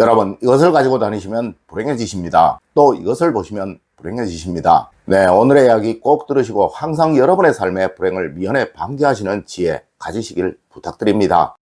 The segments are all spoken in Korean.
여러분, 이것을 가지고 다니시면 불행해지십니다. 또 이것을 보시면 불행해지십니다. 네, 오늘의 이야기 꼭 들으시고 항상 여러분의 삶의 불행을 미연에 방지하시는 지혜 가지시길 부탁드립니다.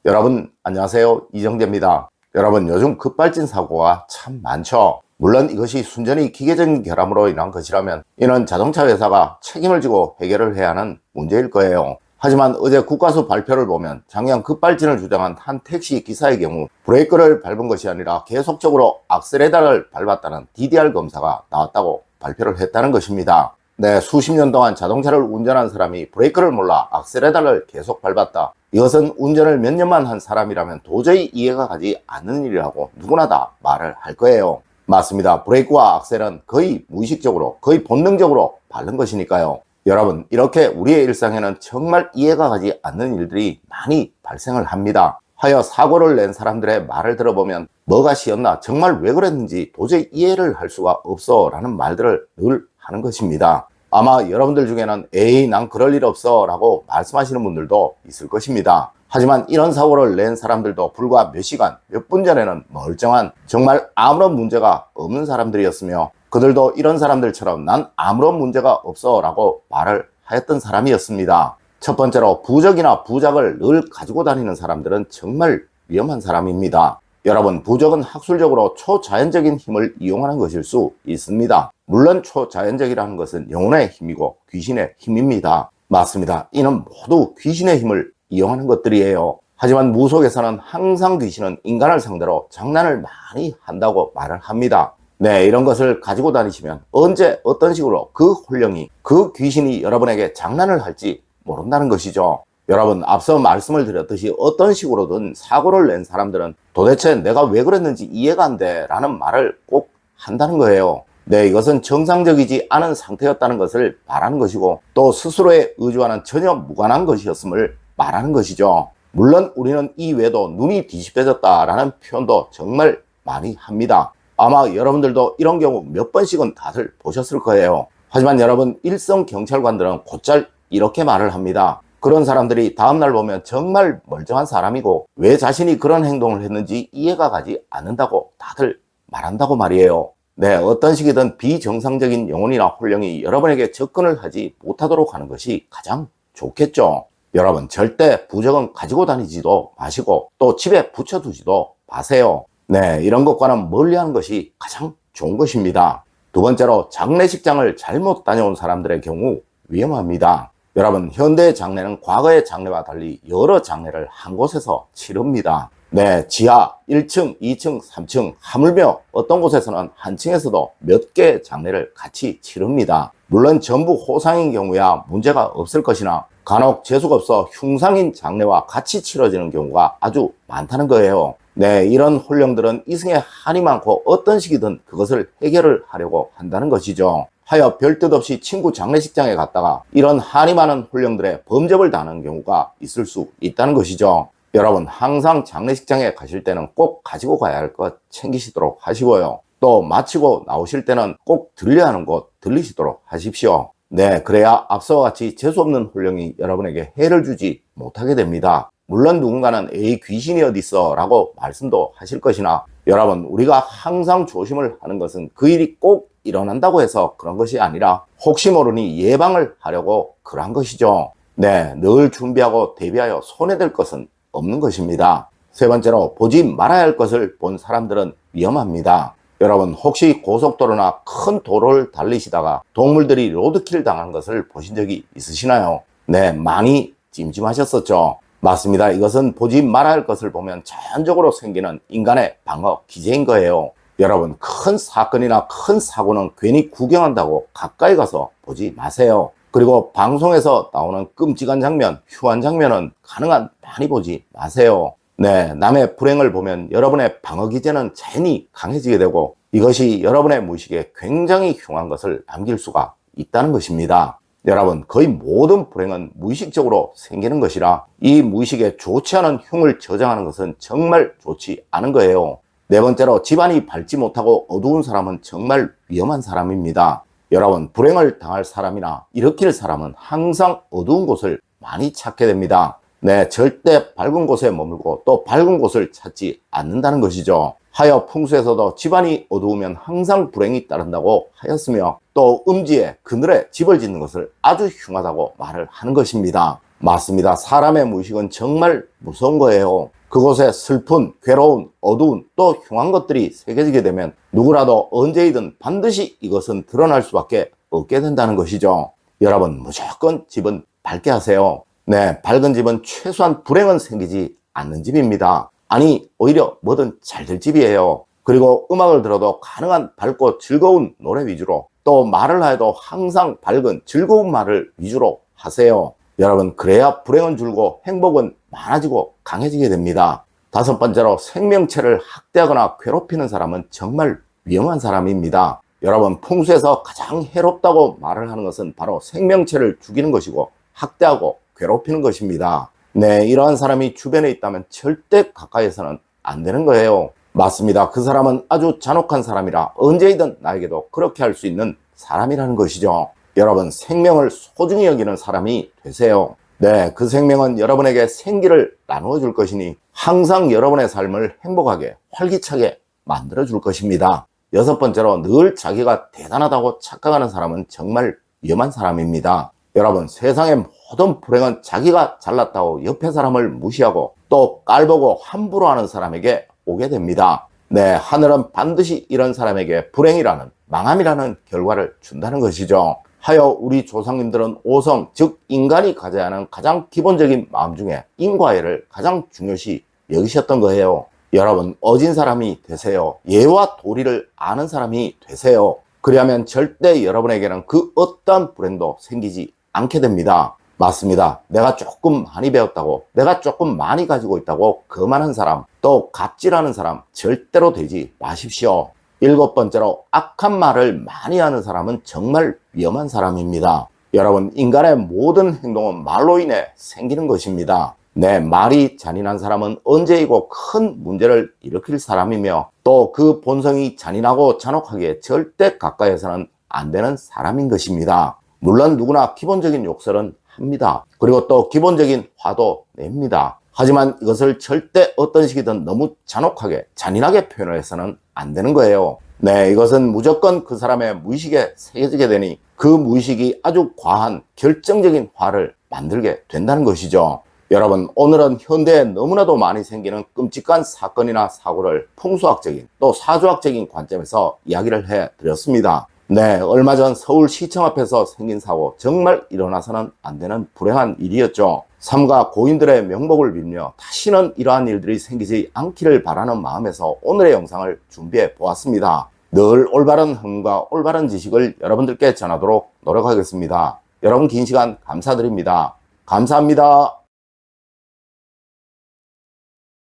여러분 안녕하세요, 이정재입니다. 여러분, 요즘 급발진 사고가 참 많죠. 물론 이것이 순전히 기계적인 결함으로 인한 것이라면 이는 자동차 회사가 책임을 지고 해결을 해야 하는 문제일 거예요. 하지만 어제 국가수 발표를 보면 작년 급발진을 주장한 한 택시 기사의 경우 브레이크를 밟은 것이 아니라 계속적으로 악셀레다를 밟았다는 DDR 검사가 나왔다고 발표를 했다는 것입니다. 네, 수십 년 동안 자동차를 운전한 사람이 브레이크를 몰라 악셀레다를 계속 밟았다. 이것은 운전을 몇 년만 한 사람이라면 도저히 이해가 가지 않는 일이라고 누구나 다 말을 할 거예요. 맞습니다. 브레이크와 악셀은 거의 무의식적으로, 거의 본능적으로 밟는 것이니까요. 여러분, 이렇게 우리의 일상에는 정말 이해가 가지 않는 일들이 많이 발생을 합니다. 하여 사고를 낸 사람들의 말을 들어보면 뭐가 시었나, 정말 왜 그랬는지 도저히 이해를 할 수가 없어 라는 말들을 늘 하는 것입니다. 아마 여러분들 중에는 에이, 난 그럴 일 없어 라고 말씀하시는 분들도 있을 것입니다. 하지만 이런 사고를 낸 사람들도 불과 몇 시간, 몇 분 전에는 멀쩡한, 정말 아무런 문제가 없는 사람들이었으며 그들도 이런 사람들처럼 난 아무런 문제가 없어 라고 말을 하였던 사람이었습니다. 첫 번째로, 부적이나 부작을 늘 가지고 다니는 사람들은 정말 위험한 사람입니다. 여러분, 부적은 학술적으로 초자연적인 힘을 이용하는 것일 수 있습니다. 물론 초자연적이라는 것은 영혼의 힘이고 귀신의 힘입니다. 맞습니다. 이는 모두 귀신의 힘을 이용하는 것들이에요. 하지만 무속에서는 항상 귀신은 인간을 상대로 장난을 많이 한다고 말을 합니다. 네, 이런 것을 가지고 다니시면 언제 어떤 식으로 그 혼령이, 그 귀신이 여러분에게 장난을 할지 모른다는 것이죠. 여러분, 앞서 말씀을 드렸듯이 어떤 식으로든 사고를 낸 사람들은 도대체 내가 왜 그랬는지 이해가 안 돼 라는 말을 꼭 한다는 거예요. 네, 이것은 정상적이지 않은 상태였다는 것을 말하는 것이고 또 스스로의 의지와는 전혀 무관한 것이었음을 말하는 것이죠. 물론 우리는 이 외에도 눈이 뒤집혀졌다라는 표현도 정말 많이 합니다. 아마 여러분들도 이런 경우 몇 번씩은 다들 보셨을 거예요. 하지만 여러분, 일선 경찰관들은 곧잘 이렇게 말을 합니다. 그런 사람들이 다음날 보면 정말 멀쩡한 사람이고 왜 자신이 그런 행동을 했는지 이해가 가지 않는다고 다들 말한다고 말이에요. 네, 어떤 식이든 비정상적인 영혼이나 혼령이 여러분에게 접근을 하지 못하도록 하는 것이 가장 좋겠죠. 여러분, 절대 부적은 가지고 다니지도 마시고 또 집에 붙여두지도 마세요. 네, 이런 것과는 멀리하는 것이 가장 좋은 것입니다. 두 번째로, 장례식장을 잘못 다녀온 사람들의 경우 위험합니다. 여러분, 현대의 장례는 과거의 장례와 달리 여러 장례를 한 곳에서 치릅니다. 네, 지하 1층, 2층, 3층, 하물며 어떤 곳에서는 한 층에서도 몇 개의 장례를 같이 치릅니다. 물론 전부 호상인 경우야 문제가 없을 것이나 간혹 재수가 없어 흉상인 장례와 같이 치러지는 경우가 아주 많다는 거예요. 네, 이런 혼령들은 이승에 한이 많고 어떤 식이든 그것을 해결을 하려고 한다는 것이죠. 하여 별뜻 없이 친구 장례식장에 갔다가 이런 한이 많은 혼령들의 범접을 당하는 경우가 있을 수 있다는 것이죠. 여러분, 항상 장례식장에 가실 때는 꼭 가지고 가야 할 것 챙기시도록 하시고요. 또 마치고 나오실 때는 꼭 들려야 하는 곳 들리시도록 하십시오. 네, 그래야 앞서와 같이 재수없는 혼령이 여러분에게 해를 주지 못하게 됩니다. 물론 누군가는 에이, 귀신이 어딨어 라고 말씀도 하실 것이나 여러분, 우리가 항상 조심을 하는 것은 그 일이 꼭 일어난다고 해서 그런 것이 아니라 혹시 모르니 예방을 하려고 그런 것이죠. 네, 늘 준비하고 대비하여 손해될 것은 없는 것입니다. 세 번째로, 보지 말아야 할 것을 본 사람들은 위험합니다. 여러분, 혹시 고속도로나 큰 도로를 달리시다가 동물들이 로드킬 당한 것을 보신 적이 있으시나요? 네, 많이 찜찜하셨었죠. 맞습니다. 이것은 보지 말아야 할 것을 보면 자연적으로 생기는 인간의 방어 기제인 거예요. 여러분, 큰 사건이나 큰 사고는 괜히 구경한다고 가까이 가서 보지 마세요. 그리고 방송에서 나오는 끔찍한 장면, 흉한 장면은 가능한 많이 보지 마세요. 네, 남의 불행을 보면 여러분의 방어 기제는 자연히 강해지게 되고 이것이 여러분의 무의식에 굉장히 흉한 것을 남길 수가 있다는 것입니다. 여러분, 거의 모든 불행은 무의식적으로 생기는 것이라 이 무의식에 좋지 않은 흉을 저장하는 것은 정말 좋지 않은 거예요. 네 번째로, 집안이 밝지 못하고 어두운 사람은 정말 위험한 사람입니다. 여러분, 불행을 당할 사람이나 일으킬 사람은 항상 어두운 곳을 많이 찾게 됩니다. 네, 절대 밝은 곳에 머물고 또 밝은 곳을 찾지 않는다는 것이죠. 하여 풍수에서도 집안이 어두우면 항상 불행이 따른다고 하였으며, 또 음지에 그늘에 집을 짓는 것을 아주 흉하다고 말을 하는 것입니다. 맞습니다. 사람의 무의식은 정말 무서운 거예요. 그곳에 슬픈, 괴로운, 어두운, 또 흉한 것들이 새겨지게 되면 누구라도 언제이든 반드시 이것은 드러날 수밖에 없게 된다는 것이죠. 여러분, 무조건 집은 밝게 하세요. 네, 밝은 집은 최소한 불행은 생기지 않는 집입니다. 아니, 오히려 뭐든 잘 될 집이에요. 그리고 음악을 들어도 가능한 밝고 즐거운 노래 위주로, 또 말을 해도 항상 밝은 즐거운 말을 위주로 하세요. 여러분, 그래야 불행은 줄고 행복은 많아지고 강해지게 됩니다. 다섯 번째로, 생명체를 학대하거나 괴롭히는 사람은 정말 위험한 사람입니다. 여러분, 풍수에서 가장 해롭다고 말을 하는 것은 바로 생명체를 죽이는 것이고 학대하고 괴롭히는 것입니다. 네, 이러한 사람이 주변에 있다면 절대 가까이에서는 안 되는 거예요. 맞습니다. 그 사람은 아주 잔혹한 사람이라 언제이든 나에게도 그렇게 할 수 있는 사람이라는 것이죠. 여러분, 생명을 소중히 여기는 사람이 되세요. 네, 그 생명은 여러분에게 생기를 나누어 줄 것이니 항상 여러분의 삶을 행복하게 활기차게 만들어 줄 것입니다. 여섯 번째로, 늘 자기가 대단하다고 착각하는 사람은 정말 위험한 사람입니다. 여러분, 세상의 모든 불행은 자기가 잘났다고 옆에 사람을 무시하고 또 깔보고 함부로 하는 사람에게 오게 됩니다. 네, 하늘은 반드시 이런 사람에게 불행이라는, 망함이라는 결과를 준다는 것이죠. 하여 우리 조상님들은 오성, 즉 인간이 가져야 하는 가장 기본적인 마음 중에 인과애를 가장 중요시 여기셨던 거예요. 여러분, 어진 사람이 되세요. 예와 도리를 아는 사람이 되세요. 그리하면 절대 여러분에게는 그 어떠한 불행도 생기지 않게 됩니다. 맞습니다. 내가 조금 많이 배웠다고, 내가 조금 많이 가지고 있다고 거만한 사람, 또 갑질하는 사람 절대로 되지 마십시오. 일곱 번째로, 악한 말을 많이 하는 사람은 정말 위험한 사람입니다. 여러분, 인간의 모든 행동은 말로 인해 생기는 것입니다. 네, 말이 잔인한 사람은 언제이고 큰 문제를 일으킬 사람이며, 또 그 본성이 잔인하고 잔혹하기에 절대 가까이에서는 안 되는 사람인 것입니다. 물론 누구나 기본적인 욕설은 합니다. 그리고 또 기본적인 화도 냅니다. 하지만 이것을 절대 어떤 식이든 너무 잔혹하게, 잔인하게 표현을 해서는 안 되는 거예요. 네, 이것은 무조건 그 사람의 무의식에 새겨지게 되니 그 무의식이 아주 과한 결정적인 화를 만들게 된다는 것이죠. 여러분, 오늘은 현대에 너무나도 많이 생기는 끔찍한 사건이나 사고를 풍수학적인 또 사주학적인 관점에서 이야기를 해드렸습니다. 네, 얼마 전 서울시청 앞에서 생긴 사고, 정말 일어나서는 안 되는 불행한 일이었죠. 삼가 고인들의 명복을 빌며 다시는 이러한 일들이 생기지 않기를 바라는 마음에서 오늘의 영상을 준비해 보았습니다. 늘 올바른 흥과 올바른 지식을 여러분들께 전하도록 노력하겠습니다. 여러분, 긴 시간 감사드립니다. 감사합니다.